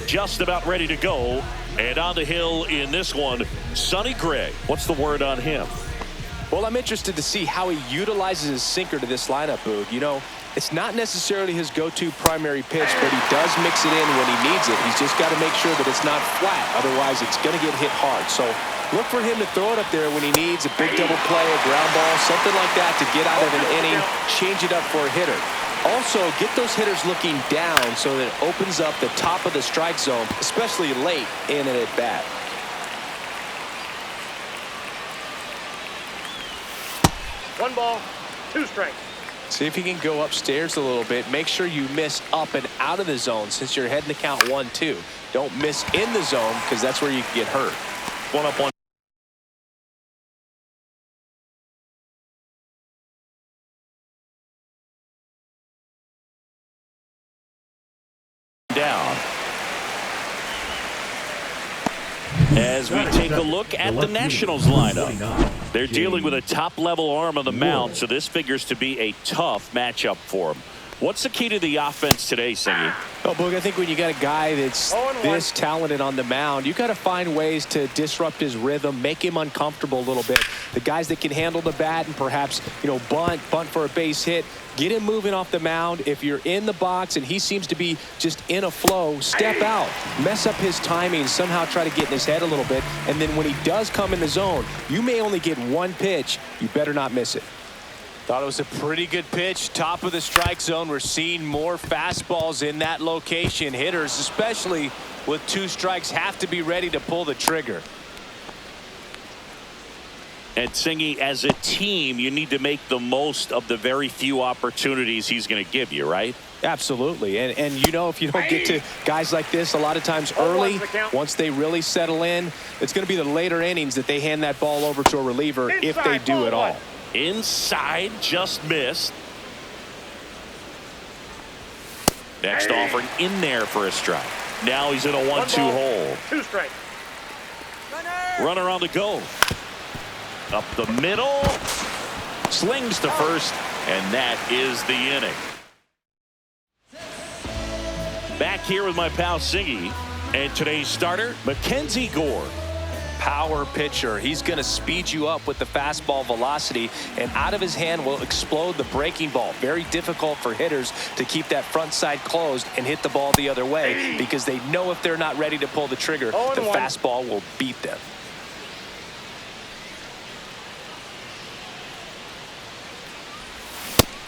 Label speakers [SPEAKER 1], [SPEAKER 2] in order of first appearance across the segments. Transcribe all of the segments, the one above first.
[SPEAKER 1] just about ready to go. And on the hill in this one, Sonny Gray. What's the word on him?
[SPEAKER 2] Well, I'm interested to see how he utilizes his sinker to this lineup, Boog. You know, it's not necessarily his go-to primary pitch, but he does mix it in when he needs it. He's just got to make sure that it's not flat. Otherwise, it's going to get hit hard. So look for him to throw it up there when he needs a big double play, a ground ball, something like that to get out of an inning, change it up for a hitter. Also, get those hitters looking down so that it opens up the top of the strike zone, especially late in an at-bat.
[SPEAKER 3] One ball, two strikes.
[SPEAKER 2] See if you can go upstairs a little bit. Make sure you miss up and out of the zone since you're heading to count 1-2. Don't miss in the zone because that's where you can get hurt.
[SPEAKER 1] One up, one down. As we take a look at the Nationals lineup. They're dealing with a top-level arm on the mound, so this figures to be a tough matchup for them. What's the key to the offense today, Singy?
[SPEAKER 2] Oh, Boog, I think when you got a guy that's this talented on the mound, you got to find ways to disrupt his rhythm, make him uncomfortable a little bit. The guys that can handle the bat and perhaps, you know, bunt for a base hit, get him moving off the mound. If you're in the box and he seems to be just in a flow, step out, mess up his timing, somehow try to get in his head a little bit. And then when he does come in the zone, you may only get one pitch. You better not miss it. Thought it was a pretty good pitch. Top of the strike zone. We're seeing more fastballs in that location. Hitters, especially with two strikes, have to be ready to pull the trigger.
[SPEAKER 1] And Singy, as a team, you need to make the most of the very few opportunities he's going to give you, right?
[SPEAKER 2] Absolutely. And you know, if you don't get to guys like this a lot of times early, once they really settle in, it's going to be the later innings that they hand that ball over to a reliever if they do at all.
[SPEAKER 1] Inside, just missed. Next offering in there for a strike. Now he's in a 1-2 hole.
[SPEAKER 3] Two strikes.
[SPEAKER 1] Runner on the go. Up the middle. Slings to first, and that is the inning. Back here with my pal Singy, and today's starter, Mackenzie Gore.
[SPEAKER 2] Power pitcher. He's going to speed you up with the fastball velocity, and out of his hand will explode the breaking ball. Very difficult for hitters to keep that front side closed and hit the ball the other way because they know if they're not ready to pull the trigger, the fastball will beat them.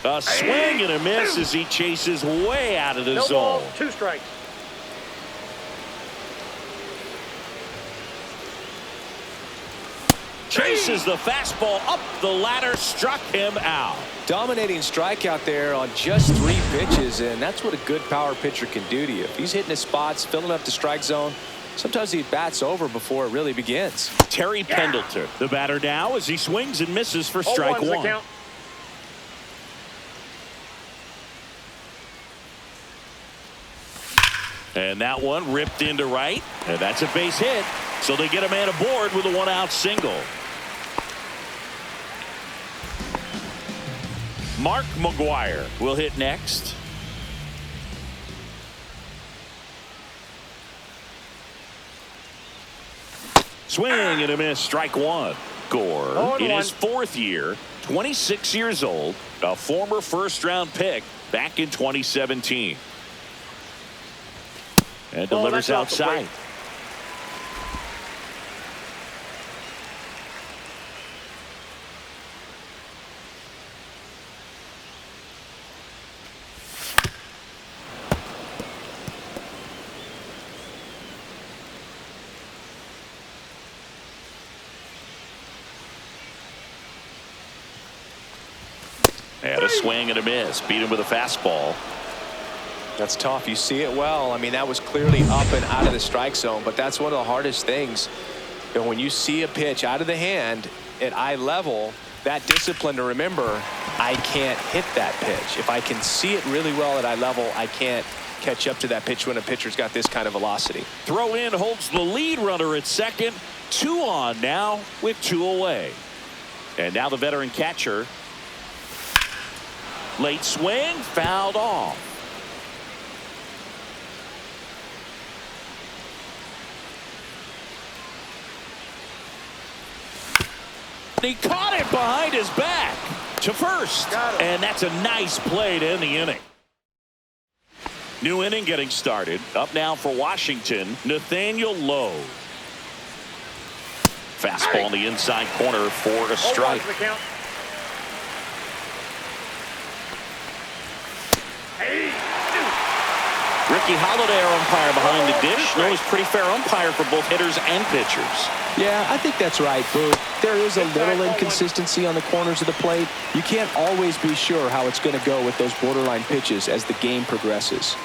[SPEAKER 1] A swing and a miss as he chases way out of the zone.
[SPEAKER 3] Ball, two strikes.
[SPEAKER 1] Chases the fastball up the ladder, struck him out.
[SPEAKER 2] Dominating strikeout there on just 3 pitches, and that's what a good power pitcher can do to you. If he's hitting his spots, filling up the strike zone, sometimes he bats over before it really begins.
[SPEAKER 1] Terry Pendleton, the batter now as he swings and misses for strike one. And that one ripped into right, and that's a base hit. So they get a man aboard with a 1-out single. Mark McGuire will hit next. Swing and a miss, strike one. Gore in his 4th year, 26 years old, a former first-round pick back in 2017. And delivers outside. And a swing and a miss. Beat him with a fastball.
[SPEAKER 2] That's tough. You see it well. I mean, that was clearly up and out of the strike zone, but that's one of the hardest things. You know, when you see a pitch out of the hand at eye level, that discipline to remember, I can't hit that pitch. If I can see it really well at eye level, I can't catch up to that pitch when a pitcher's got this kind of velocity.
[SPEAKER 1] Throw in holds the lead runner at second. 2 on now with 2 away. And now the veteran catcher. Late swing, fouled off. He caught it behind his back to first. And that's a nice play to end the inning. New inning getting started. Up now for Washington, Nathaniel Lowe. Fastball in the inside corner for a strike. Ricky Holiday, our umpire behind the dish. No, he's pretty fair umpire for both hitters and pitchers.
[SPEAKER 2] Yeah, I think that's right, Boo. There is a little inconsistency on the corners of the plate. You can't always be sure how it's going to go with those borderline pitches as the game progresses.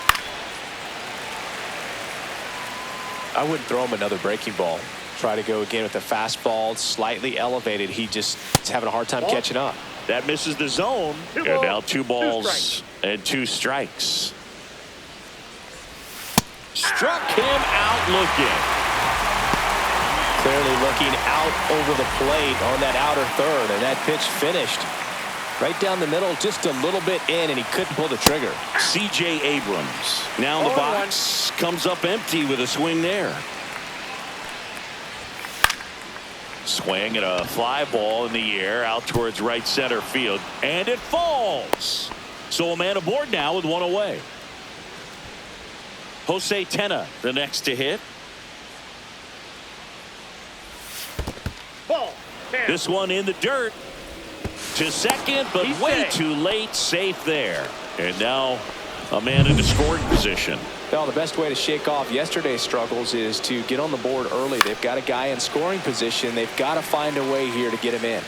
[SPEAKER 2] I wouldn't throw him another breaking ball. Try to go again with the fastball, slightly elevated. He just is having a hard time catching up.
[SPEAKER 1] That misses the zone. And now 2 balls and 2 strikes. Struck him out looking.
[SPEAKER 2] Clearly looking out over the plate on that outer third, and that pitch finished right down the middle, just a little bit in, and he couldn't pull the trigger.
[SPEAKER 1] C.J. Abrams now in the box, comes up empty with a swing there. Swing and a fly ball in the air out towards right center field, and it falls. So a man aboard now with 1 away. Jose Tena, the next to hit.
[SPEAKER 3] Ball.
[SPEAKER 1] This one in the dirt to second, but way too late. Safe there. And now a man into scoring position.
[SPEAKER 2] Well, the best way to shake off yesterday's struggles is to get on the board early. They've got a guy in scoring position. They've got to find a way here to get him in.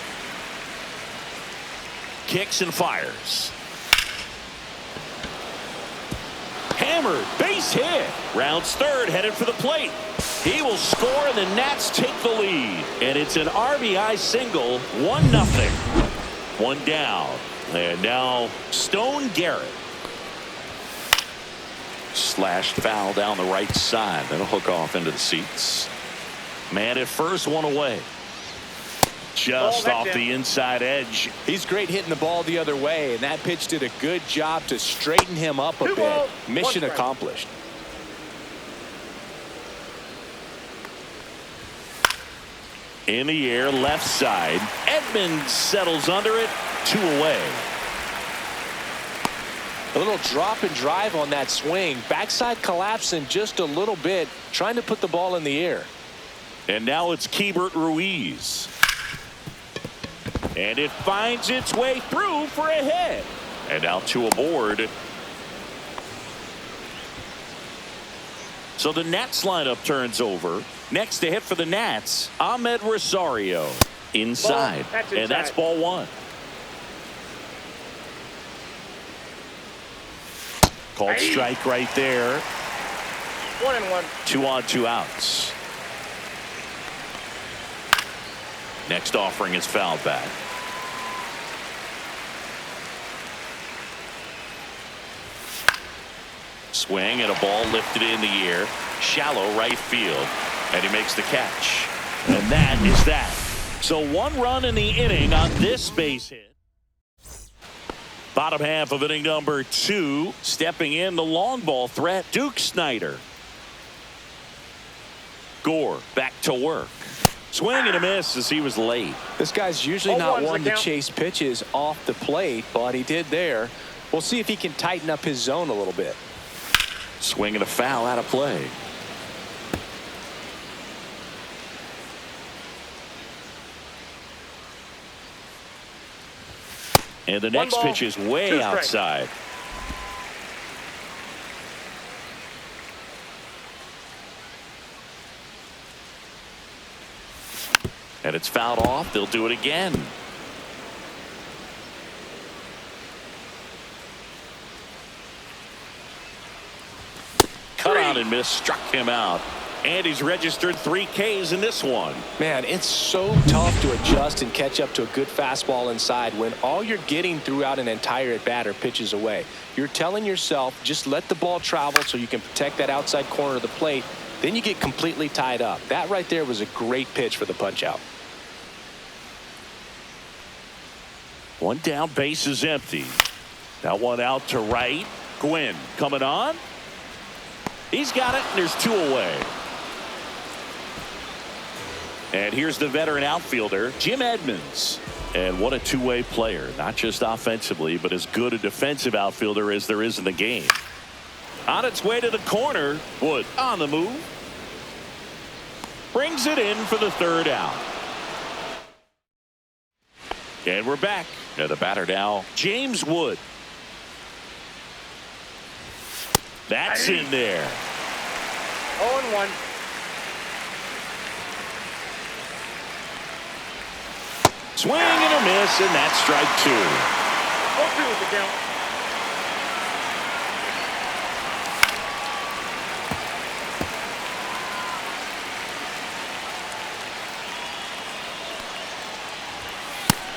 [SPEAKER 1] Kicks and fires. Hammered, base hit. Rounds third, headed for the plate. He will score, and the Nats take the lead. And it's an RBI single, 1-0. 1 down. And now Stone Garrett. Slashed foul down the right side. That'll hook off into the seats. Man at first, 1 away. Just off the inside edge.
[SPEAKER 2] He's great hitting the ball the other way, and that pitch did a good job to straighten him up a bit. Mission accomplished.
[SPEAKER 1] In the air, left side. Edmonds settles under it. 2 away.
[SPEAKER 2] A little drop and drive on that swing. Backside collapsing just a little bit, trying to put the ball in the air.
[SPEAKER 1] And now it's Keibert Ruiz. And it finds its way through for a hit. And now 2 aboard. So the Nats lineup turns over. Next to hit for the Nats, Ahmed Rosario. Inside. And that's ball 1. Called strike right there.
[SPEAKER 3] 1-1.
[SPEAKER 1] 2 on, 2 outs. Next offering is fouled back. Swing and a ball lifted in the air. Shallow right field. And he makes the catch. And that is that. So 1 run in the inning on this base hit. Bottom half of inning number 2. Stepping in the long ball threat, Duke Snider. Gore back to work. Swing and a miss as he was late.
[SPEAKER 2] This guy's usually not one to chase pitches off the plate, but he did there. We'll see if he can tighten up his zone a little bit.
[SPEAKER 1] Swing and a foul out of play. And the next pitch is way outside. And it's fouled off. They'll do it again. Cut out and miss, struck him out. And he's registered 3 Ks in this one.
[SPEAKER 2] Man, it's so tough to adjust and catch up to a good fastball inside when all you're getting throughout an entire at-bat are pitches away. You're telling yourself, just let the ball travel so you can protect that outside corner of the plate. Then you get completely tied up. That right there was a great pitch for the punch-out.
[SPEAKER 1] 1 down, base is empty. That one out to right. Gwynn coming on. He's got it, and there's 2 away. And here's the veteran outfielder, Jim Edmonds. And what a two-way player, not just offensively, but as good a defensive outfielder as there is in the game. On its way to the corner, Wood on the move. Brings it in for the third out. And we're back. And the batter now, James Wood. That's in there.
[SPEAKER 3] 0-1.
[SPEAKER 1] Swing and a miss, and that's strike 2.
[SPEAKER 3] 0-2 is the count.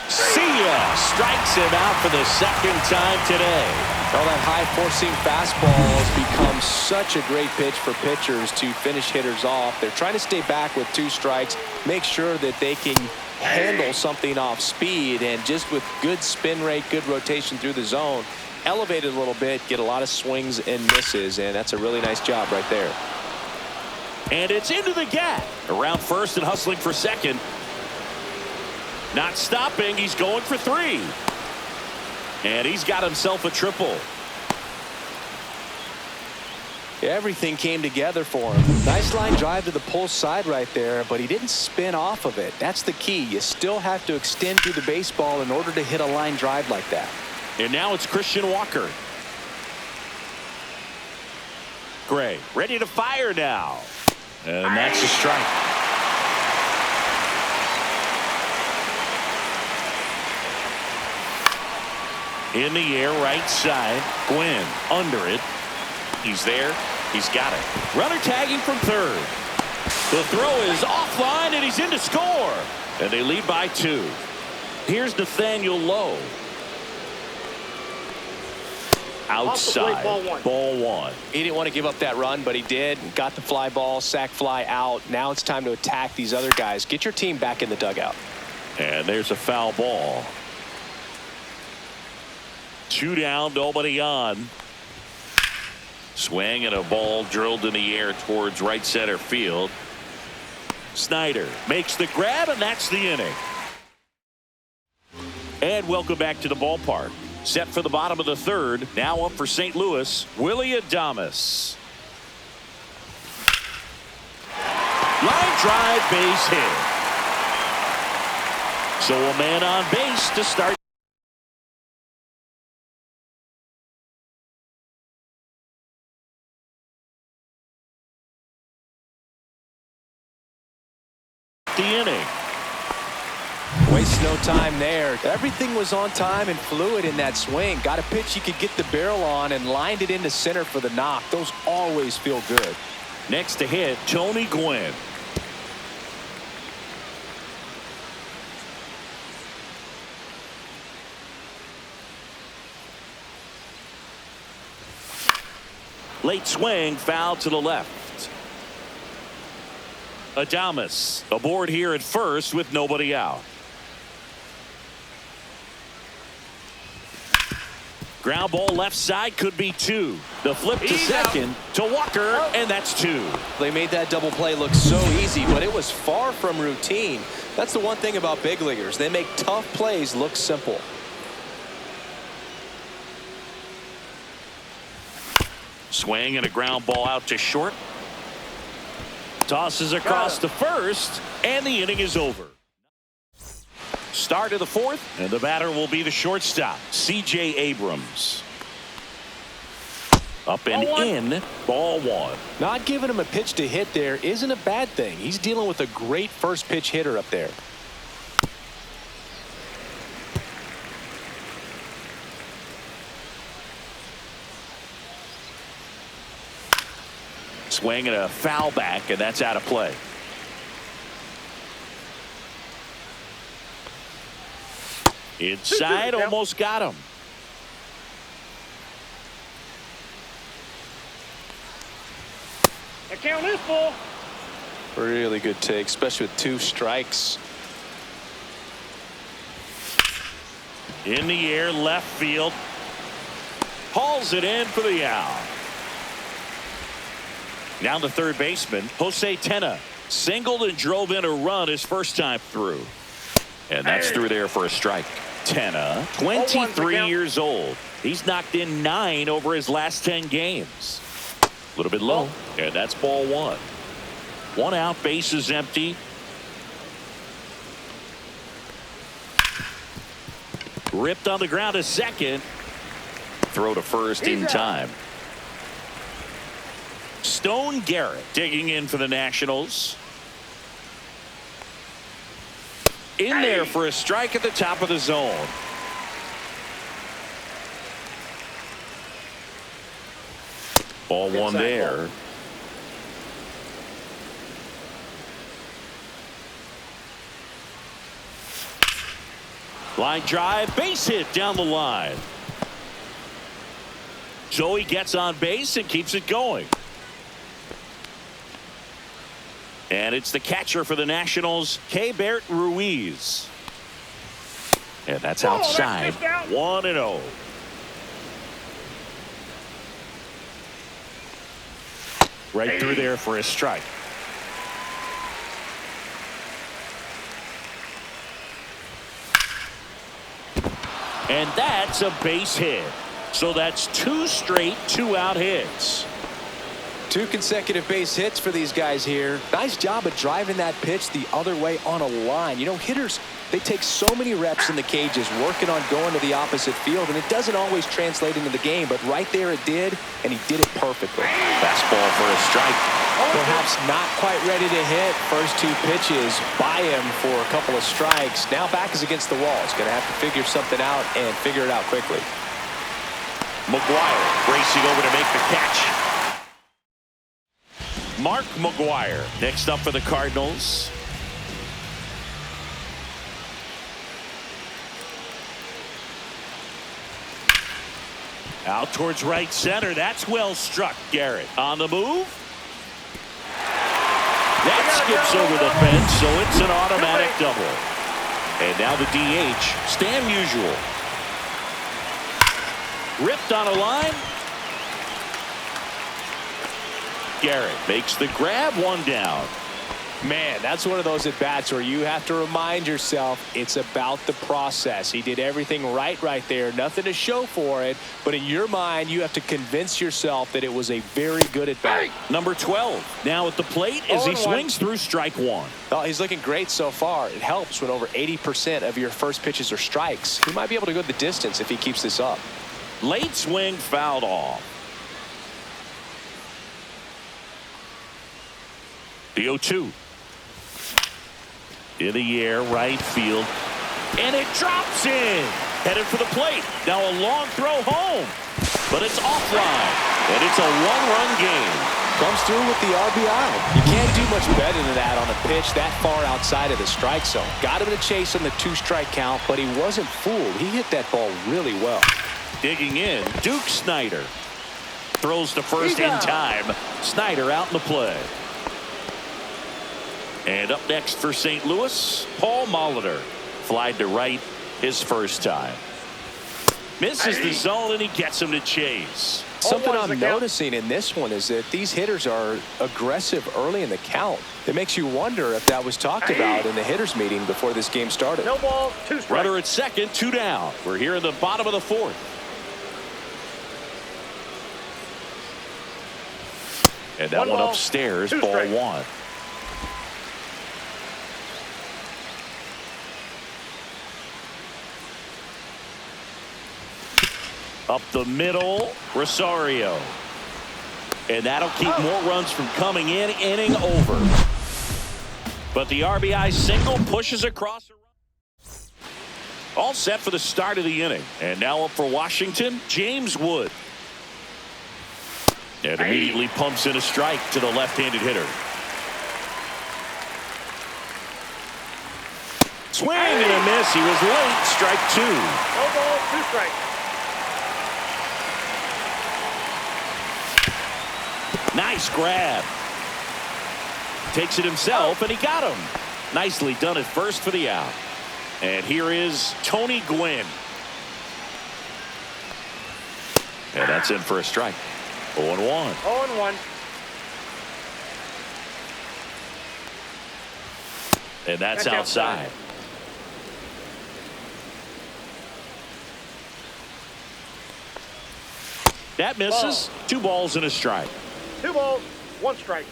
[SPEAKER 1] See ya. Strikes him out for the second time today.
[SPEAKER 2] Well, that high four-seam fastball has become such a great pitch for pitchers to finish hitters off. They're trying to stay back with 2 strikes, make sure that they can handle something off speed, and just with good spin rate, good rotation through the zone, elevate it a little bit, get a lot of swings and misses, and that's a really nice job right there.
[SPEAKER 1] And it's into the gap. Around first and hustling for second. Not stopping. He's going for 3. And he's got himself a triple.
[SPEAKER 2] Everything came together for him. Nice line drive to the pull side right there, but he didn't spin off of it. That's the key. You still have to extend through the baseball in order to hit a line drive like that.
[SPEAKER 1] And now it's Christian Walker. Gray ready to fire now. And that's a strike. In the air, right side. Gwynn under it. He's there. He's got it. Runner tagging from third. The throw is offline, and he's in to score. And they lead by 2. Here's Nathaniel Lowe. Outside. Ball 1.
[SPEAKER 2] He didn't want to give up that run, but he did. Got the fly ball, sac fly out. Now it's time to attack these other guys. Get your team back in the dugout.
[SPEAKER 1] And there's a foul ball. 2 down, nobody on. Swing and a ball drilled in the air towards right center field. Snyder makes the grab, and that's the inning. And welcome back to the ballpark. Set for the bottom of the third. Now up for St. Louis, Willie Adames. Line drive, base hit. So a man on base to start the inning.
[SPEAKER 2] Waste no time there. Everything was on time and fluid in that swing. Got a pitch you could get the barrel on and lined it into center for the knock. Those always feel good.
[SPEAKER 1] Next to hit, Tony Gwynn. Late swing, foul to the left. Adames aboard here at first with nobody out. Ground ball left side, could be 2. The flip to second to Walker, and that's 2.
[SPEAKER 2] They made that double play look so easy, but it was far from routine. That's the one thing about big leaguers. They make tough plays look simple.
[SPEAKER 1] Swing and a ground ball out to short. Tosses across to first, and the inning is over. Start of the 4th, and the batter will be the shortstop, C.J. Abrams. Up and in, ball 1.
[SPEAKER 2] Not giving him a pitch to hit there isn't a bad thing. He's dealing with a great first pitch hitter up there.
[SPEAKER 1] Swing and a foul back, and that's out of play. Inside, almost got him.
[SPEAKER 3] The count is full.
[SPEAKER 2] Really good take, especially with 2 strikes.
[SPEAKER 1] In the air, left field. Hauls it in for the out. Now the third baseman, Jose Tena. Singled and drove in a run his first time through. And that's through there for a strike. Tenna, 23 years old. He's knocked in 9 over his last 10 games. A little bit low. And that's ball 1. 1 out, base is empty. Ripped on the ground to second. Throw to first in time. Stone Garrett digging in for the Nationals. In there for a strike at the top of the zone. Ball 1 there. Line drive, base hit down the line. Joey gets on base and keeps it going. And it's the catcher for the Nationals, Keibert Ruiz. And that's outside. 1-0. Right through there for a strike. And that's a base hit. So that's 2 straight 2-out hits.
[SPEAKER 2] 2 consecutive base hits for these guys here. Nice job of driving that pitch the other way on a line. You know, hitters, they take so many reps in the cages working on going to the opposite field, and it doesn't always translate into the game, but right there it did, and he did it perfectly.
[SPEAKER 1] Fastball for a strike.
[SPEAKER 2] Perhaps not quite ready to hit. First 2 pitches by him for a couple of strikes. Now back is against the wall. He's going to have to figure something out and figure it out quickly.
[SPEAKER 1] McGuire racing over to make the catch. Mark McGuire next up for the Cardinals. Out towards right center. That's well struck. Garrett on the move. That skips over the fence, so it's an automatic double. And now the DH, Stan Musial. Ripped on a line. Garrett makes the grab, 1 down.
[SPEAKER 2] Man, that's one of those at-bats where you have to remind yourself it's about the process. He did everything right there. Nothing to show for it. But in your mind, you have to convince yourself that it was a very good at-bat.
[SPEAKER 1] Number 12 now at the plate as he swings through strike 1.
[SPEAKER 2] Well, he's looking great so far. It helps when over 80% of your first pitches are strikes. He might be able to go the distance if he keeps this up.
[SPEAKER 1] Late swing fouled off. The 0-2. In the air, right field. And it drops in. Headed for the plate. Now a long throw home. But it's offline. And it's a 1-run game.
[SPEAKER 2] Comes through with the RBI. You can't do much better than that on a pitch that far outside of the strike zone. Got him in a chase on the 2-strike count, but he wasn't fooled. He hit that ball really well.
[SPEAKER 1] Digging in, Duke Snider. Throws to first in time. Snider out in the play. And up next for St. Louis, Paul Molitor. Flied to right his first time. Misses the zone and he gets him to chase.
[SPEAKER 2] Something I'm noticing in this one is that these hitters are aggressive early in the count. It makes you wonder if that was talked about in the hitters meeting before this game started.
[SPEAKER 3] No ball, 2 strikes.
[SPEAKER 1] Runner at second, 2 down. We're here in the bottom of the 4th. And that one upstairs, ball 1. Up the middle, Rosario. And that'll keep more runs from coming in, inning over. But the RBI single pushes across. All set for the start of the inning. And now up for Washington, James Wood. And immediately pumps in a strike to the left-handed hitter. Swing and a miss. He was late. Strike 2.
[SPEAKER 3] No ball, 2 strikes.
[SPEAKER 1] Nice grab. Takes it himself, and he got him. Nicely done at first for the out. And here is Tony Gwynn. And that's in for a strike. 0-1.
[SPEAKER 3] 0-1.
[SPEAKER 1] And that's outside. That misses. 2 balls and a strike.
[SPEAKER 3] 2 balls, 1 strike.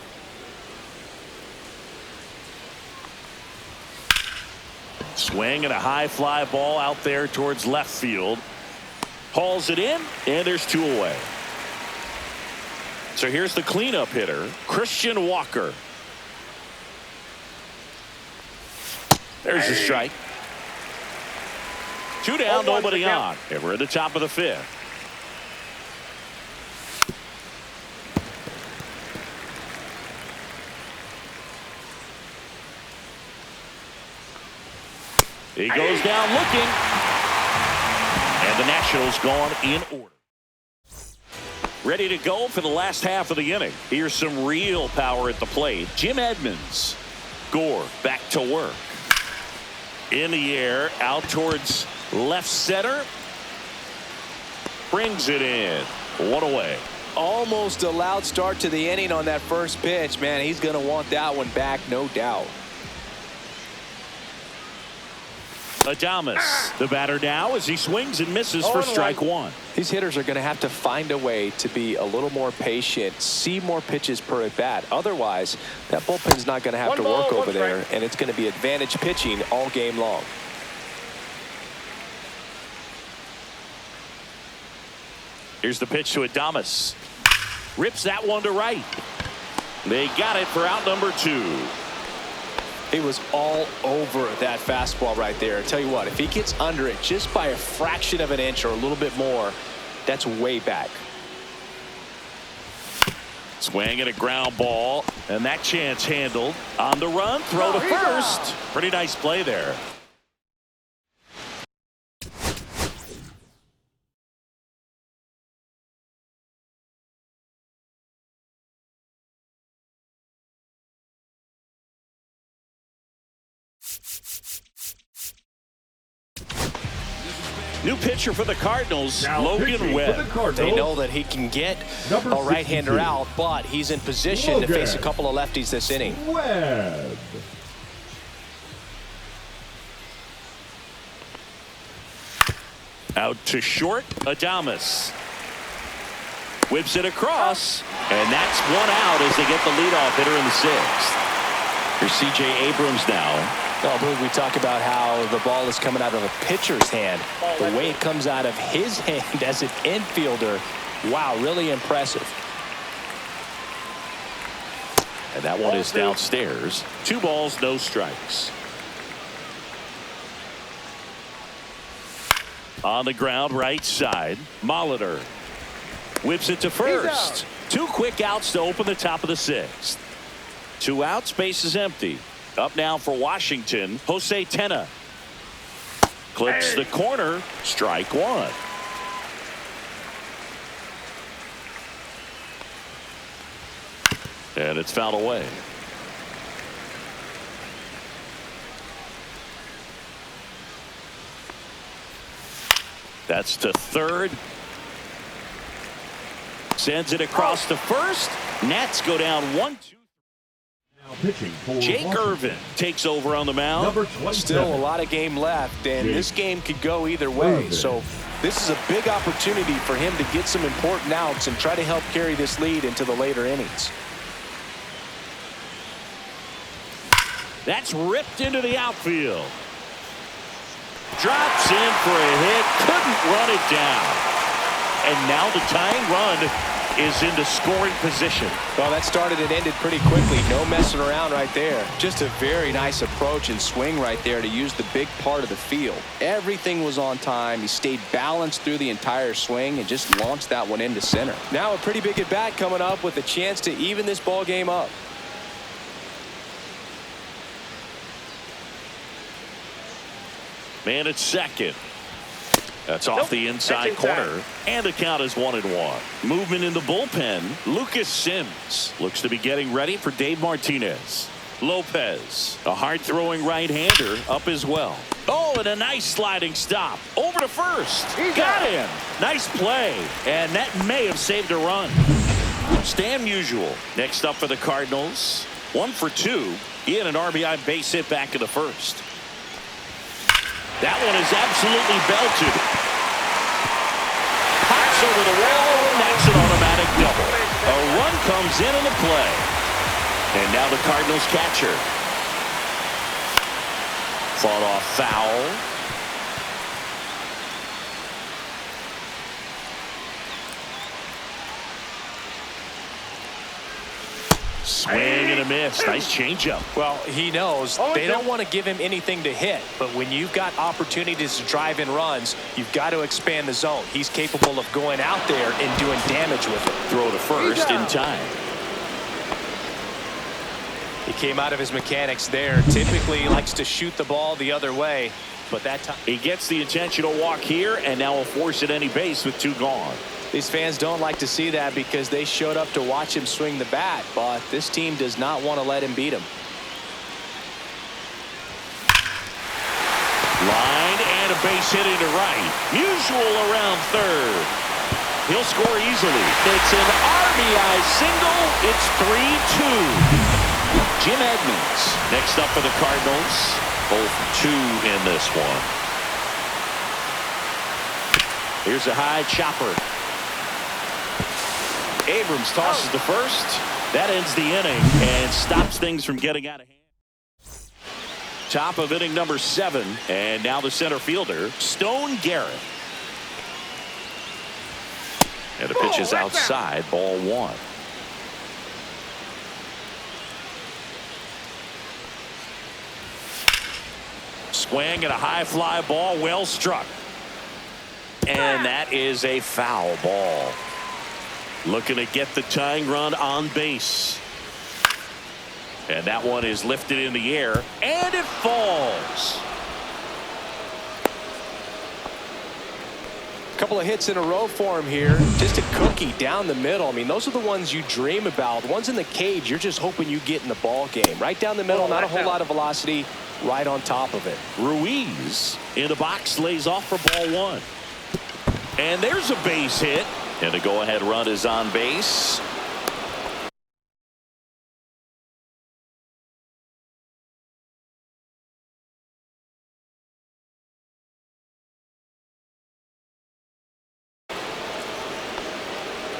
[SPEAKER 1] Swing and a high fly ball out there towards left field. Hauls it in, and there's 2 away. So here's the cleanup hitter, Christian Walker. There's the strike. 2 down, nobody on. And we're at the top of the 5th. He goes down looking. And the Nationals gone in order. Ready to go for the last half of the inning. Here's some real power at the plate. Jim Edmonds. Gore back to work. In the air, out towards left center. Brings it in. 1 away.
[SPEAKER 2] Almost a loud start to the inning on that first pitch. Man, he's going to want that one back, no doubt.
[SPEAKER 1] Adames, the batter now as he swings and misses for strike 1.
[SPEAKER 2] These hitters are going to have to find a way to be a little more patient, see more pitches per at bat. Otherwise, that bullpen's not going to have to work over there, and it's going to be advantage pitching all game long.
[SPEAKER 1] Here's the pitch to Adames. Rips that one to right. They got it for out number 2.
[SPEAKER 2] He was all over that fastball right there. I tell you what, if he gets under it just by a fraction of an inch or a little bit more, that's way back.
[SPEAKER 1] Swing and a ground ball, and that chance handled. On the run, throw to first. Pretty nice play there. New pitcher for the Cardinals, Logan Webb.
[SPEAKER 2] They know that he can get a right-hander out, but he's in position to face a couple of lefties this inning.
[SPEAKER 4] Webb.
[SPEAKER 1] Out to short, Adames. Whips it across, and that's 1 out as they get the leadoff hitter in the 6th. Here's C.J. Abrams now.
[SPEAKER 2] I believe we talk about how the ball is coming out of a pitcher's hand. The way it comes out of his hand as an infielder, wow, really impressive.
[SPEAKER 1] And that one is downstairs. 2 balls, no strikes. On the ground, right side, Molitor whips it to first. 2 quick outs to open the top of the 6th. 2 outs, base is empty. Up now for Washington, Jose Tena. Clips the corner, strike 1. And it's fouled away. That's to third. Sends it across to first. Nats go down 1-2. Jake Irvin takes over on the mound.
[SPEAKER 2] Still a lot of game left, and this game could go either way. So this is a big opportunity for him to get some important outs and try to help carry this lead into the later innings.
[SPEAKER 1] That's ripped into the outfield. Drops in for a hit. Couldn't run it down. And now the tying run is into scoring position.
[SPEAKER 2] Well, that started and ended pretty quickly. No messing around right there. Just a very nice approach and swing right there to use the big part of the field. Everything was on time. He stayed balanced through the entire swing and just launched that one into center. Now a pretty big at bat coming up with a chance to even this ball game up.
[SPEAKER 1] Man at second. That's off the inside corner, and the count is 1-1. Movement in the bullpen. Lucas Sims looks to be getting ready for Dave Martinez. Lopez, a hard-throwing right-hander, up as well. Oh, and a nice sliding stop. Over to first. Got him. Nice play, and that may have saved a run. Stan Musial next up for the Cardinals. 1 for 2. He had an RBI base hit back in the first. That one is absolutely belted. Pops over the wall, and that's an automatic double. A run comes in the play. And now the Cardinals catcher. Fought off foul. Swing and a miss. Nice changeup.
[SPEAKER 2] Well, he knows they don't want to give him anything to hit, but when you've got opportunities to drive in runs, you've got to expand the zone. He's capable of going out there and doing damage with it.
[SPEAKER 1] Throw to first in time.
[SPEAKER 2] He came out of his mechanics there. Typically, he likes to shoot the ball the other way, but that time
[SPEAKER 1] he gets the intentional walk here, and now will force at any base with 2 gone.
[SPEAKER 2] These fans don't like to see that because they showed up to watch him swing the bat, but this team does not want to let him beat him.
[SPEAKER 1] Line and a base hit into right. Musial around third. He'll score easily. It's an RBI single. It's 3-2. Jim Edmonds next up for the Cardinals. 0 for 2 in this one. Here's a high chopper. Abrams tosses to first. That ends the inning and stops things from getting out of hand. Top of inning number 7, and now the center fielder, Stone Garrett. And the pitch is outside, ball 1. Swing and a high fly ball, well struck. And that is a foul ball. Looking to get the tying run on base. And that one is lifted in the air, and it falls.
[SPEAKER 2] A couple of hits in a row for him here. Just a cookie down the middle. I mean, those are the ones you dream about. Ones in the cage, you're just hoping you get in the ball game. Right down the middle, not a whole lot of velocity. Right on top of it.
[SPEAKER 1] Ruiz in the box lays off for ball 1. And there's a base hit. And the go-ahead run is on base.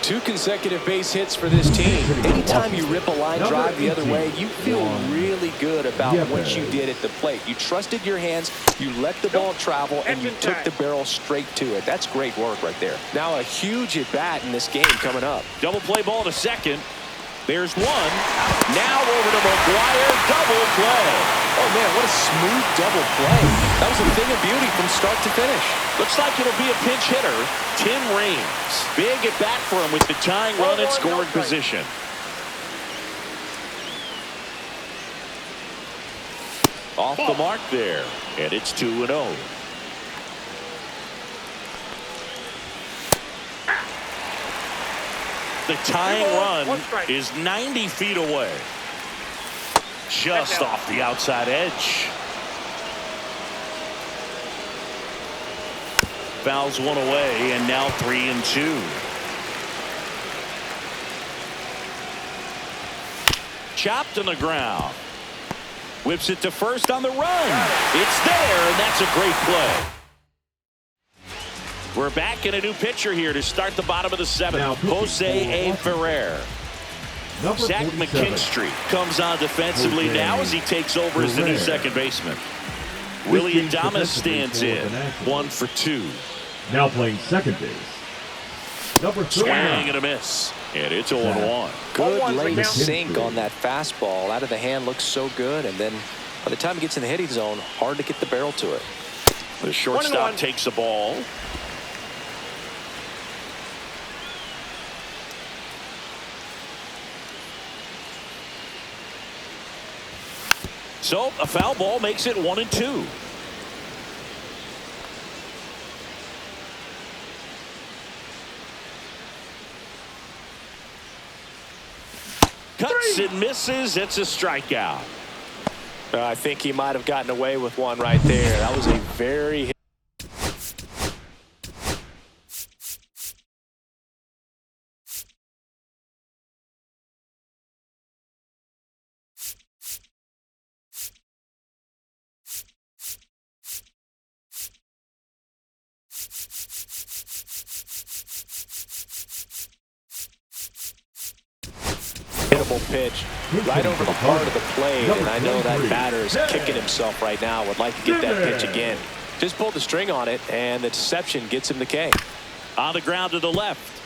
[SPEAKER 2] Two consecutive base hits for this team. Anytime you rip a line drive the other way, you feel really good about what you did at the plate. You trusted your hands, you let the ball travel, and you took the barrel straight to it. That's great work right there. Now a huge at-bat in this game coming up.
[SPEAKER 1] Double play ball to second. There's one. Now over to McGuire. Double play.
[SPEAKER 2] Oh, man, what a smooth double play. That was a thing of beauty from start to finish.
[SPEAKER 1] Looks like it'll be a pinch hitter. Tim Raines. Big at bat for him with the tying run in scoring position. Off the mark there. And it's 2-0. The tying run is 90 feet away. Just off the outside edge. Fouls one away, and now 3-2. Chopped on the ground. Whips it to first on the run. It's there, and that's a great play. We're back in a new pitcher here to start the bottom of the 7th. Jose A. Ferrer. Zach McKinstry comes on defensively now as he takes over as the new second baseman. Willie Adames stands in. 1 for 2.
[SPEAKER 4] Now playing second base. Number 3.
[SPEAKER 1] Swing and a miss. And it's 0-1.
[SPEAKER 2] Good late sink on that fastball. Out of the hand looks so good. And then by the time he gets in the hitting zone, hard to get the barrel to it.
[SPEAKER 1] The shortstop takes the ball. So a foul ball makes it 1-2. Cuts and misses. It's a strikeout.
[SPEAKER 2] I think he might have gotten away with one right there. That was a very unhittable pitch right over the heart of the plate, and I know that batter is kicking himself right now. Would like to get that pitch again. Just pulled the string on it, and the deception gets him the K.
[SPEAKER 1] On the ground to the left.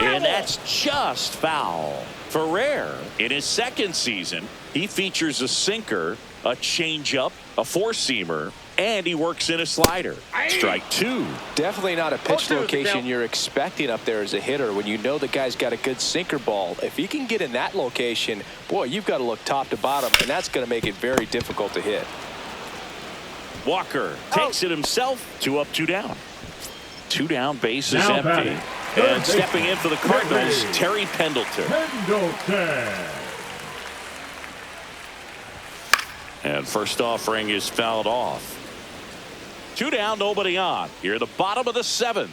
[SPEAKER 1] And that's just foul. Ferrer, in his second season, he features a sinker, a changeup, a four-seamer, and he works in a slider. Strike two.
[SPEAKER 2] Definitely not a pitch location you're expecting up there as a hitter when you know the guy's got a good sinker ball. If he can get in that location, boy, you've got to look top to bottom, and that's going to make it very difficult to hit.
[SPEAKER 1] Walker takes it himself. 2 up, 2 down. 2 down, base is
[SPEAKER 4] Now
[SPEAKER 1] empty.
[SPEAKER 4] batting.
[SPEAKER 1] And stepping in for the Cardinals, Terry Pendleton. And first offering is fouled off. 2 down, nobody on. Here at the bottom of the 7th.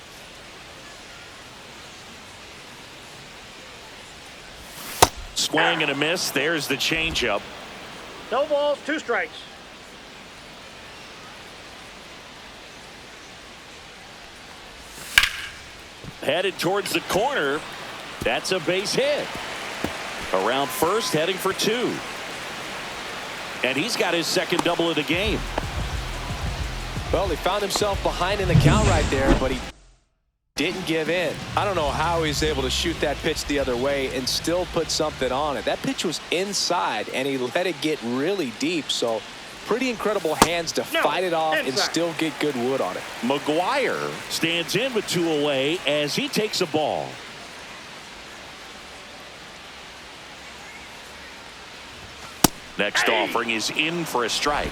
[SPEAKER 1] Swing and a miss. There's the changeup.
[SPEAKER 3] No balls, 2 strikes.
[SPEAKER 1] Headed towards the corner. That's a base hit. Around first, heading for 2. And he's got his second double of the game.
[SPEAKER 2] Well, he found himself behind in the count right there, but he didn't give in. I don't know how he's able to shoot that pitch the other way and still put something on it. That pitch was inside, and he let it get really deep. So pretty incredible hands to fight it off and still get good wood on it.
[SPEAKER 1] McGuire stands in with 2 away as he takes a ball. Next offering is in for a strike.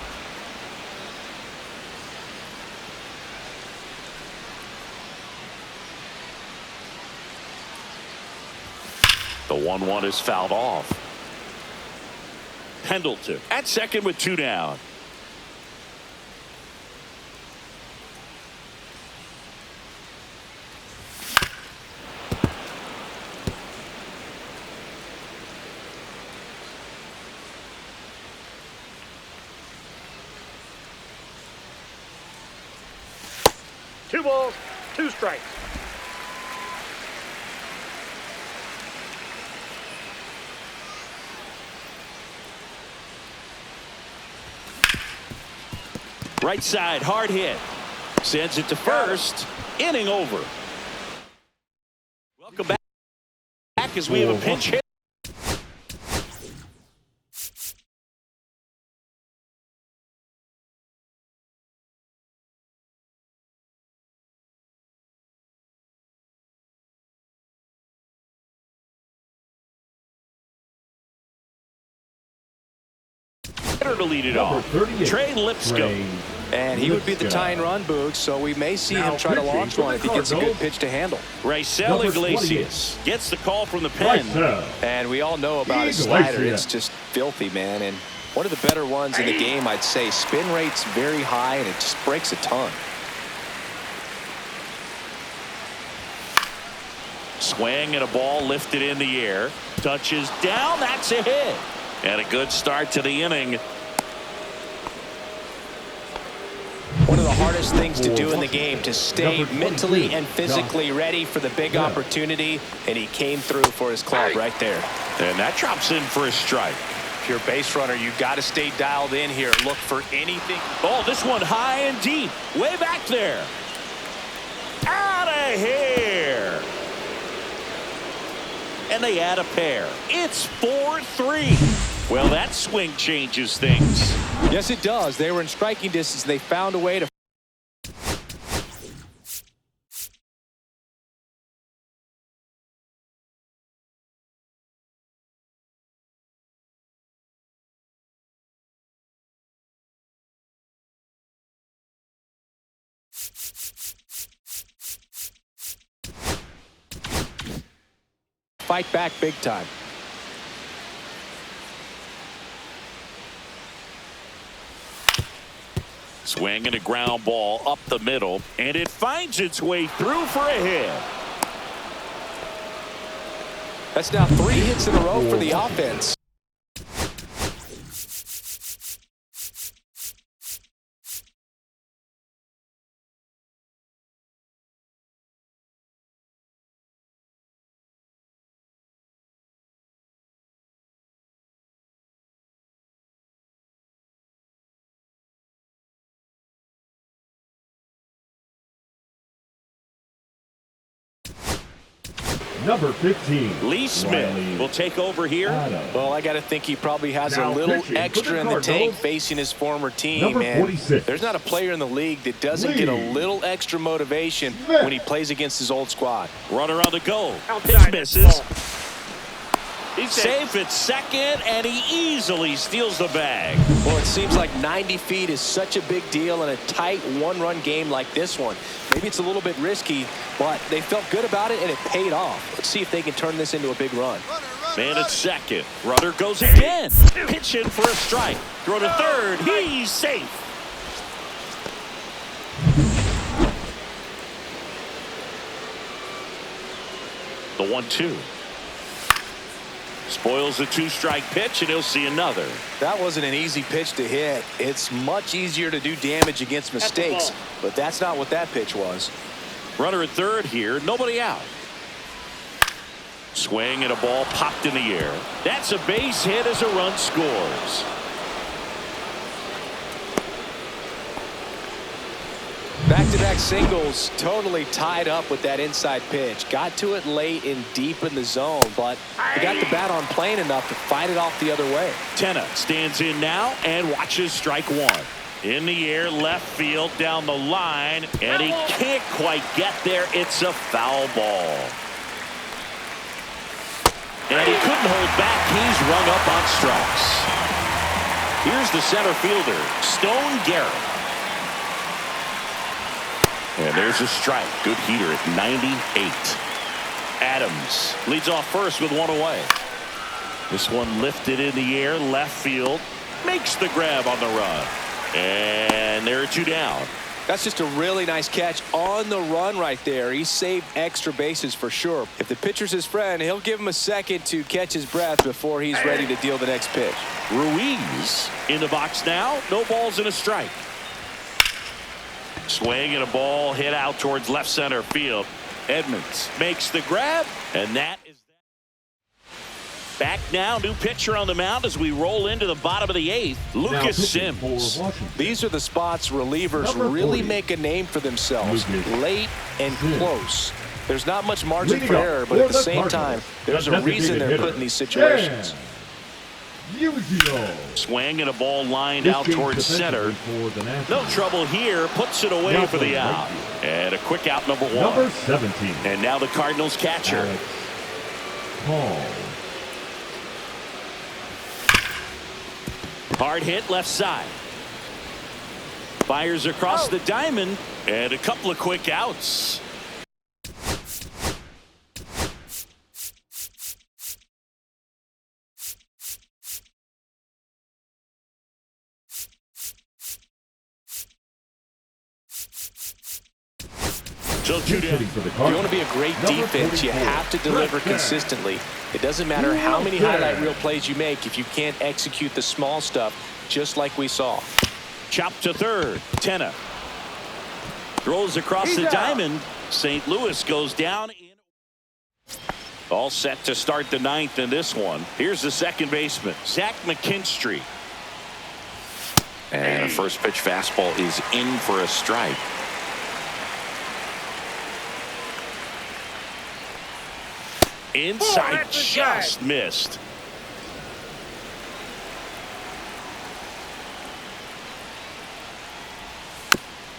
[SPEAKER 1] The 1-1 is fouled off. Pendleton at second with 2 down.
[SPEAKER 3] Two balls, 2 strikes.
[SPEAKER 1] Right side, hard hit. Sends it to first. Inning over. Welcome back as we have a pinch hit. To lead it off. Trey Lipscomb.
[SPEAKER 2] And he would be the tying run, Boog, so we may see him try to launch one if he gets a good pitch to handle.
[SPEAKER 1] Raisel Iglesias gets the call from the pen.
[SPEAKER 2] And we all know about his slider. It's just filthy, man. And one of the better ones in the game, I'd say. Spin rate's very high, and it just breaks a ton.
[SPEAKER 1] Swing and a ball lifted in the air. Touches down. That's a hit. And a good start to the inning.
[SPEAKER 2] One of the hardest things to do in the game, to stay mentally and physically ready for the big opportunity, and he came through for his club right there.
[SPEAKER 1] And that drops in for a strike.
[SPEAKER 2] If you're a base runner, you've got to stay dialed in here. Look for anything.
[SPEAKER 1] Oh, this one high and deep. Way back there. Out of here. And they add a pair. It's 4-3. Well, that swing changes things.
[SPEAKER 2] Yes, it does. They were in striking distance. They found a way to fight back big time.
[SPEAKER 1] Swing and a ground ball up the middle, and it finds its way through for a hit.
[SPEAKER 2] That's now 3 hits in a row for the offense.
[SPEAKER 4] Number 15.
[SPEAKER 1] Lee Smith
[SPEAKER 4] Riley
[SPEAKER 1] will take over here.
[SPEAKER 4] Adams.
[SPEAKER 2] Well, I got to think he probably has
[SPEAKER 4] Now
[SPEAKER 2] a little
[SPEAKER 4] pitching for
[SPEAKER 2] extra
[SPEAKER 4] the
[SPEAKER 2] in the tank
[SPEAKER 4] Cardinals,
[SPEAKER 2] facing his former team.
[SPEAKER 4] number
[SPEAKER 2] And
[SPEAKER 4] 46.
[SPEAKER 2] there's not a player in the league that doesn't get a little extra motivation
[SPEAKER 4] Smith.
[SPEAKER 2] when he plays against his old squad.
[SPEAKER 1] Runner on the go.
[SPEAKER 3] Outside,
[SPEAKER 1] Pitch misses.
[SPEAKER 3] ball.
[SPEAKER 1] He's safe at second, and he easily steals the bag.
[SPEAKER 2] Well, it seems like 90 feet is such a big deal in a tight one-run game like this one. Maybe it's a little bit risky, but they felt good about it, and it paid off. Let's see if they can turn this into a big run.
[SPEAKER 1] Man at second. Runner goes again. Pitching for a strike. Throw to third. He's safe. The 1-2. Spoils the two-strike pitch, and he'll see another.
[SPEAKER 2] That wasn't an easy pitch to hit. It's much easier to do damage against mistakes, but that's not what that pitch was.
[SPEAKER 1] Runner at third here. Nobody out. Swing and a ball popped in the air. That's a base hit as a run scores.
[SPEAKER 2] Back-to-back singles, totally tied up with that inside pitch. Got to it late and deep in the zone, but he got the bat on plane enough to fight it off the other way.
[SPEAKER 1] Tenna stands in now and watches strike one. In the air, left field, down the line, and he can't quite get there. It's a foul ball. And he couldn't hold back. He's rung up on strikes. Here's the center fielder, Stone Garrett. And there's a strike. Good heater at 98. Adams leads off first with one away. This one lifted in the air, left field. Makes the grab on the run. And there are two down.
[SPEAKER 2] That's just a really nice catch on the run right there. He saved extra bases for sure. If the pitcher's his friend, he'll give him a second to catch his breath before he's ready to deal the next pitch.
[SPEAKER 1] Ruiz in the box now. No balls and a strike. Swing and a ball hit out towards left center field. Edmonds makes the grab, and that is that. Back now, new pitcher on the mound as we roll into the bottom of the eighth. Lucas Sims.
[SPEAKER 2] These are the spots relievers
[SPEAKER 4] Number
[SPEAKER 2] really
[SPEAKER 4] 40.
[SPEAKER 2] make a name for themselves.
[SPEAKER 4] Lucas
[SPEAKER 2] Late and
[SPEAKER 4] Sims.
[SPEAKER 2] close. There's not much margin
[SPEAKER 4] Leading
[SPEAKER 2] for
[SPEAKER 4] up
[SPEAKER 2] error, but
[SPEAKER 4] for
[SPEAKER 2] at the
[SPEAKER 4] the
[SPEAKER 2] same
[SPEAKER 4] Cardinals,
[SPEAKER 2] time, there's
[SPEAKER 4] the
[SPEAKER 2] a reason
[SPEAKER 4] designated
[SPEAKER 2] they're
[SPEAKER 4] hitter,
[SPEAKER 2] put in these situations.
[SPEAKER 4] Uziel.
[SPEAKER 1] Swing and a ball lined
[SPEAKER 4] This
[SPEAKER 1] out
[SPEAKER 4] game's
[SPEAKER 1] towards
[SPEAKER 4] defensively
[SPEAKER 1] center.
[SPEAKER 4] for the
[SPEAKER 1] No
[SPEAKER 4] Nationals.
[SPEAKER 1] trouble here. Puts it away
[SPEAKER 4] Now
[SPEAKER 1] for the
[SPEAKER 4] playing right
[SPEAKER 1] out.
[SPEAKER 4] field.
[SPEAKER 1] And a quick out, number one.
[SPEAKER 4] Number 17.
[SPEAKER 1] And now the Cardinals catcher.
[SPEAKER 4] Alex Paul.
[SPEAKER 1] Hard hit left side. Fires across the diamond. And a couple of quick outs. So two
[SPEAKER 4] Pitch
[SPEAKER 1] down.
[SPEAKER 4] hitting for the
[SPEAKER 2] If you want
[SPEAKER 4] Cardinals.
[SPEAKER 2] to be a great
[SPEAKER 4] Number
[SPEAKER 2] defense, you
[SPEAKER 4] 44,
[SPEAKER 2] have to deliver
[SPEAKER 4] Brett Baer.
[SPEAKER 2] consistently. It doesn't matter how many
[SPEAKER 4] Brett Baer.
[SPEAKER 2] highlight reel plays you make if you can't execute the small stuff, just like we saw.
[SPEAKER 1] Chop to third. Tenna throws across the diamond. St. Louis goes down. All set to start the ninth in this one. Here's the second baseman, Zach McKinstry.
[SPEAKER 5] And a first pitch fastball is in for a strike.
[SPEAKER 1] Inside,
[SPEAKER 3] that's a
[SPEAKER 1] just missed.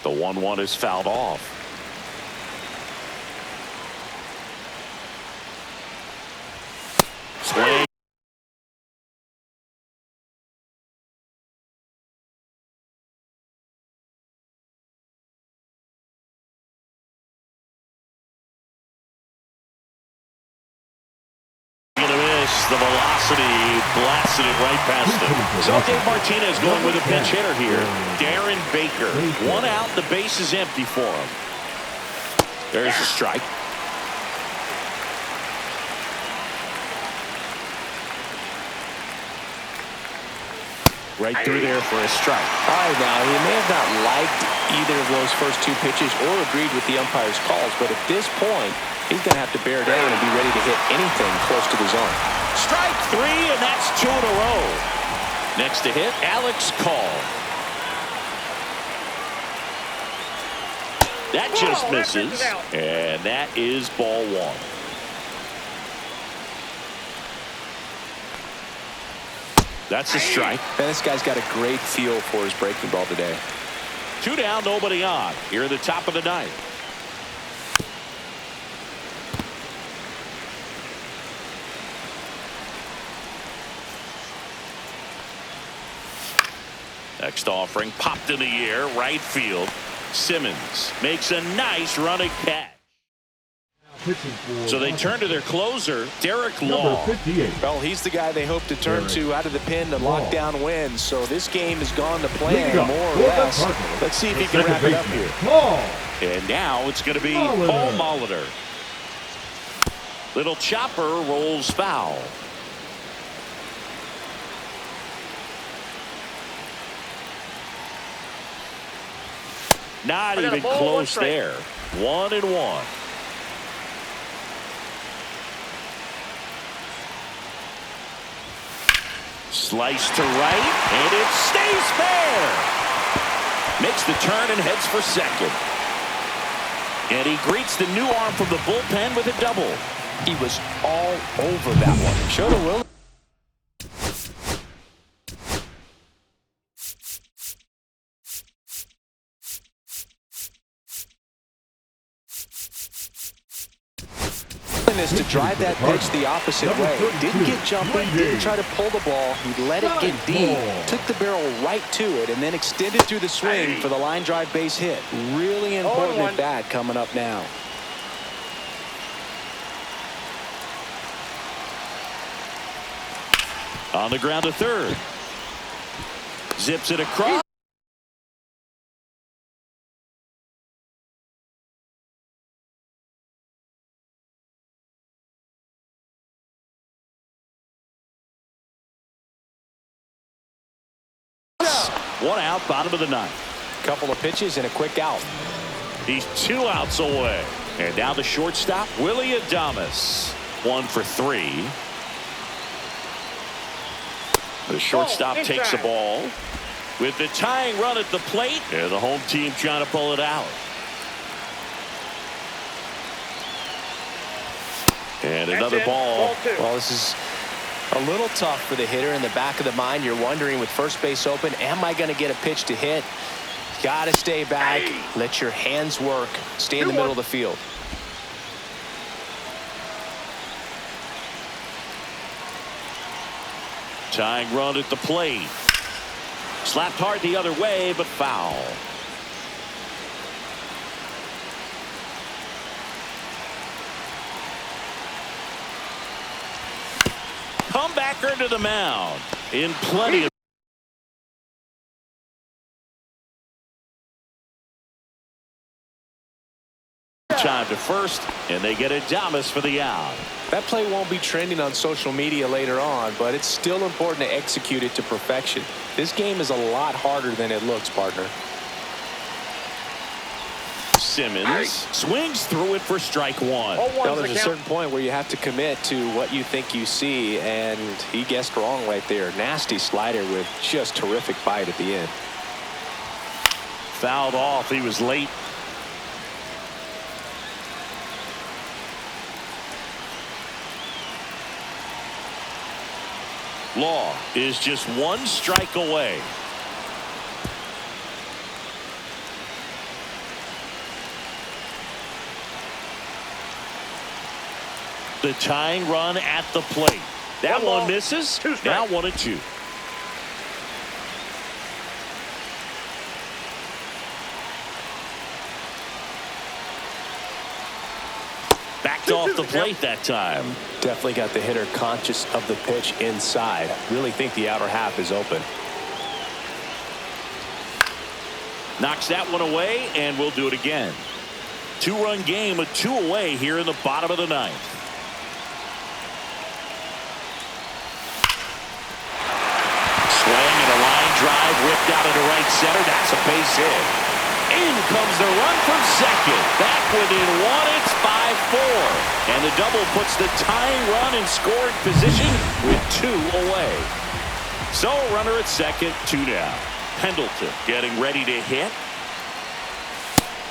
[SPEAKER 1] The 1-1 is fouled off. Swing. Gonna miss. The velocity blasted it right past him. So Dave Martinez going with a pinch hitter here. Darren Baker. One out. The base is empty for him. There's a strike. Right through there for a strike.
[SPEAKER 2] All right, now, he may have not liked either of those first two pitches or agreed with the umpire's calls, but at this point, he's going to have to bear down and be ready to hit anything close to the zone.
[SPEAKER 1] Strike three, and that's two in a row. Next to hit, Alex Call. That just misses, and that is ball one. That's a strike.
[SPEAKER 2] Man, this guy's got a great feel for his breaking ball today.
[SPEAKER 1] 2 down, nobody on. Here at the top of the ninth. Next offering popped in the air, right field. Simmons makes a nice running catch. So they turn to their closer, Derek Law.
[SPEAKER 2] Well, he's the guy they hope to turn to out of the pen to lock down wins. So this game has gone to plan more or less. Let's see if he can wrap it up here.
[SPEAKER 1] And now it's going to be Paul Molitor. Little chopper rolls foul. Not even close there. 1-1. Slice to right, and it stays fair. Makes the turn and heads for second. And he greets the new arm from the bullpen with a double.
[SPEAKER 2] He was all over that one. Showed a will. To drive that pitch the opposite way. Didn't get jumping, didn't try to pull the ball. He let it get deep, took the barrel right to it, and then extended through the swing for the line drive base hit. Really important at bat coming up now.
[SPEAKER 1] On the ground to third. Zips it across. One out, bottom of the ninth.
[SPEAKER 2] Couple of pitches and a quick out.
[SPEAKER 1] He's 2 outs away. And now the shortstop, Willie Adames. 1 for 3. The shortstop takes the ball with the tying run at the plate. And the home team trying to pull it out. And another ball.
[SPEAKER 2] Well, this is a little tough for the hitter. In the back of the mind, you're wondering with first base open, am I going to get a pitch to hit? Got to stay back. Let your hands work. Stay in the middle of the field.
[SPEAKER 1] Tying run at the plate. Slapped hard the other way, but foul. Comebacker to the mound in plenty of time to first, and they get Adames for the out.
[SPEAKER 2] That play won't be trending on social media later on, but it's still important to execute it to perfection. This game is a lot harder than it looks, partner.
[SPEAKER 1] Simmons swings through it for strike 1.
[SPEAKER 2] Now, there's a certain point where you have to commit to what you think you see, and he guessed wrong right there. Nasty slider with just terrific bite at the end.
[SPEAKER 1] Fouled off. He was late. Law is just 1 strike away. The tying run at the plate. That one misses. Now 1-2. Backed off the plate that time.
[SPEAKER 2] Definitely got the hitter conscious of the pitch inside. Really think the outer half is open.
[SPEAKER 1] Knocks that one away, and we'll do it again. 2-run game with 2 away here in the bottom of the ninth. Swing and a line drive ripped out into right center. That's a base hit. In comes the run from second. Back within 1. It's 5-4. And the double puts the tying run in scoring position with 2 away. So runner at second, 2 down. Pendleton getting ready to hit.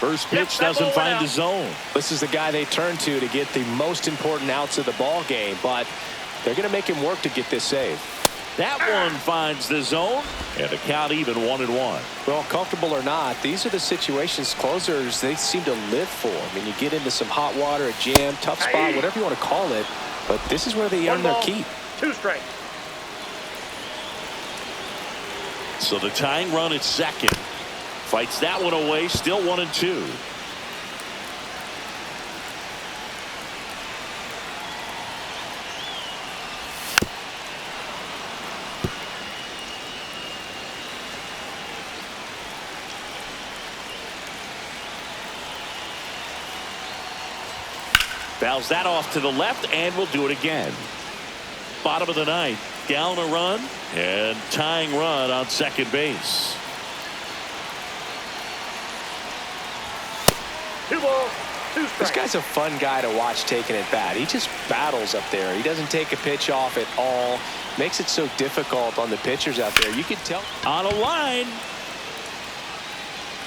[SPEAKER 1] First pitch doesn't find the zone.
[SPEAKER 2] This is the guy they turn to get the most important outs of the ball game, but they're going to make him work to get this save.
[SPEAKER 1] That one finds the zone, and the count even 1-1.
[SPEAKER 2] Well, comfortable or not, these are the situations closers they seem to live for. I mean, you get into some hot water, a jam, tough spot, whatever you want to call it, but this is where they earn their keep.
[SPEAKER 3] 2 strikes.
[SPEAKER 1] So the tying run at second. Fights that one away, still 1-2. Fouls that off to the left, and we'll do it again. Bottom of the ninth, down a run, and tying run on second base.
[SPEAKER 3] 2 balls, 2 strikes.
[SPEAKER 2] This guy's a fun guy to watch taking at bat. He just battles up there. He doesn't take a pitch off at all. Makes it so difficult on the pitchers out there. You can tell.
[SPEAKER 1] On a line.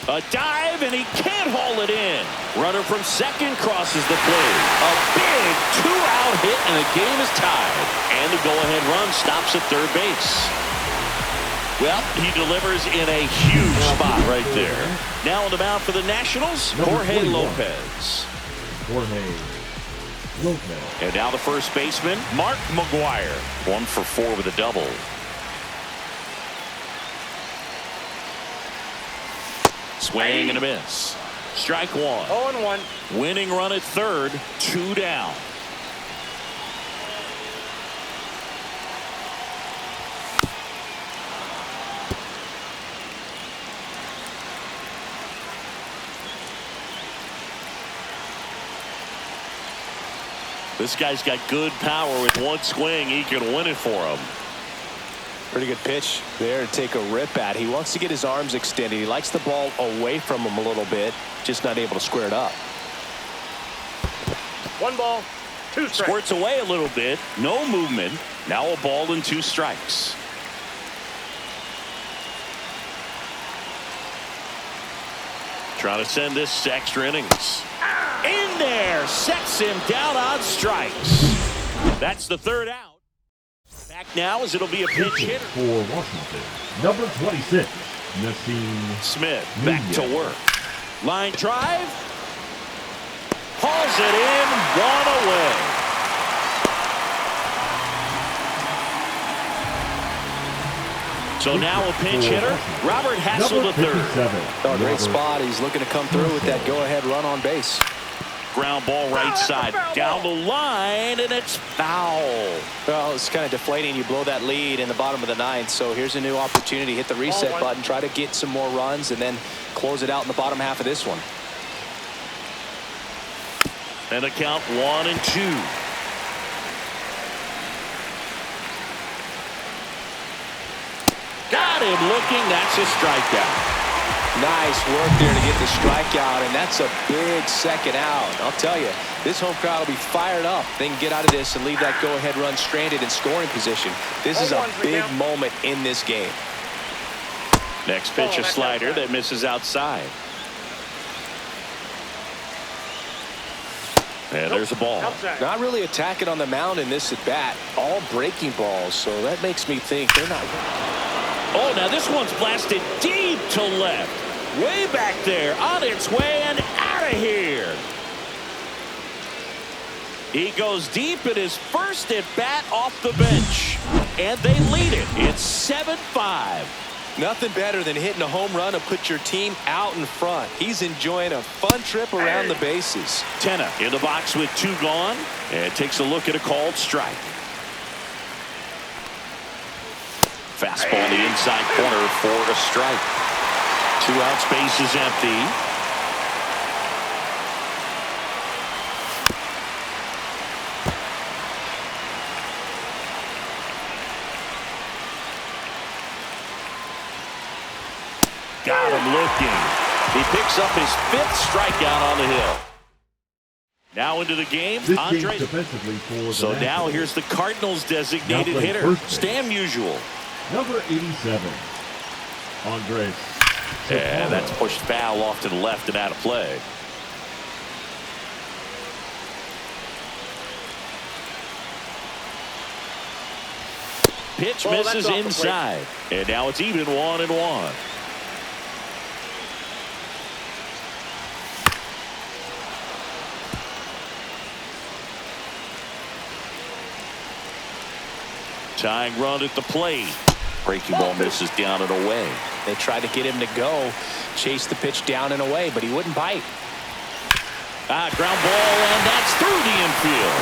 [SPEAKER 1] A dive, and he can't haul it in. Runner from second crosses the plate. A big 2-out hit, and the game is tied. And the go-ahead run stops at third base. Well, he delivers in a huge spot right there. Now on the mound for the Nationals, Jorge Lopez.
[SPEAKER 4] Jorge Lopez.
[SPEAKER 1] And now the first baseman, Mark McGwire. 1 for 4 with a double. Swing and a miss. Strike 1.
[SPEAKER 3] 0-1.
[SPEAKER 1] Winning run at third, 2 down. This guy's got good power. With one swing, he can win it for him.
[SPEAKER 2] Pretty good pitch there to take a rip at. He wants to get his arms extended. He likes the ball away from him a little bit, just not able to square it up.
[SPEAKER 3] 1 ball, 2 strikes.
[SPEAKER 1] Squirts away a little bit. No movement. Now a ball and 2 strikes. Trying to send this to extra innings. In there, sets him down on strikes. That's the 3rd out. Back now as it'll be a pinch hitter.
[SPEAKER 4] For Washington, number 26, Nassim
[SPEAKER 1] Smith back to work. Line drive. Hauls it in, 1 away. So now a pinch hitter, Robert Hassel III.
[SPEAKER 2] Oh, great spot. He's looking to come through with that go-ahead run on base.
[SPEAKER 1] Ground ball right side, down the line, and it's foul.
[SPEAKER 2] Well, it's kind of deflating. You blow that lead in the bottom of the 9th, so here's a new opportunity. Hit the reset button, try to get some more runs, and then close it out in the bottom half of this one.
[SPEAKER 1] And a count 1-2. Got him looking. That's a strikeout.
[SPEAKER 2] Nice work there to get the strikeout, and that's a big second out. I'll tell you, this home crowd will be fired up. They can get out of this and leave that go-ahead run stranded in scoring position. This is a big moment in this game.
[SPEAKER 1] Next pitch, a slider that misses outside. And there's a ball.
[SPEAKER 2] Not really attacking on the mound in this at-bat. All breaking balls, so that makes me think they're not.
[SPEAKER 1] Oh, now this one's blasted deep to left. Way back there, on its way and out of here. He goes deep in his first at-bat off the bench. And they lead it. It's 7-5.
[SPEAKER 2] Nothing better than hitting a home run to put your team out in front. He's enjoying a fun trip around the bases.
[SPEAKER 1] Tenna in the box with 2 gone. And takes a look at a called strike. Fastball in the inside corner for a strike. 2 outs, base is empty. Got him looking. He picks up his 5th strikeout on the hill. Now into the game, Andres. So now here's the Cardinals' designated hitter, Stan Musial.
[SPEAKER 4] Number 87, Andres.
[SPEAKER 1] And that's pushed foul off to the left and out of play. pitch
[SPEAKER 3] Ball,
[SPEAKER 1] misses
[SPEAKER 3] that's off the
[SPEAKER 1] inside. And now it's even 1-1. Tying run at the plate.
[SPEAKER 5] Breaking ball misses down and away.
[SPEAKER 2] They tried to get him to go, chase the pitch down and away, but he wouldn't bite.
[SPEAKER 1] Ground ball, and that's through the infield.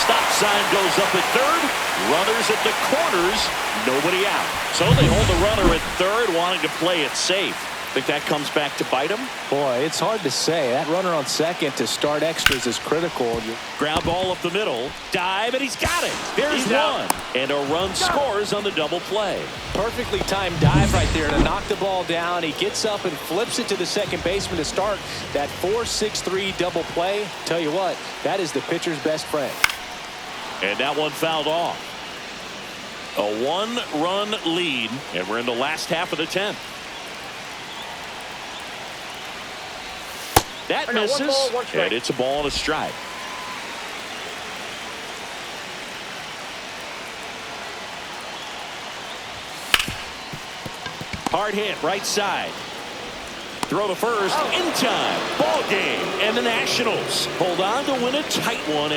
[SPEAKER 1] Stop sign goes up at third. Runners at the corners. Nobody out. So they hold the runner at third, wanting to play it safe. Think that comes back to bite him?
[SPEAKER 2] Boy, it's hard to say. That runner on second to start extras is critical.
[SPEAKER 1] Ground ball up the middle. Dive, and he's got it. There's one. And a run scores on the double play.
[SPEAKER 2] Perfectly timed dive right there to knock the ball down. He gets up and flips it to the second baseman to start that 4-6-3 double play. Tell you what, that is the pitcher's best friend.
[SPEAKER 1] And that one fouled off. A one-run lead, and we're in the last half of the 10th. That misses,
[SPEAKER 3] 1 ball, 1 strike.
[SPEAKER 1] and it's a ball and a strike. Hard hit, right side. Throw to first, in time. Ball game, and the Nationals hold on to win a tight one.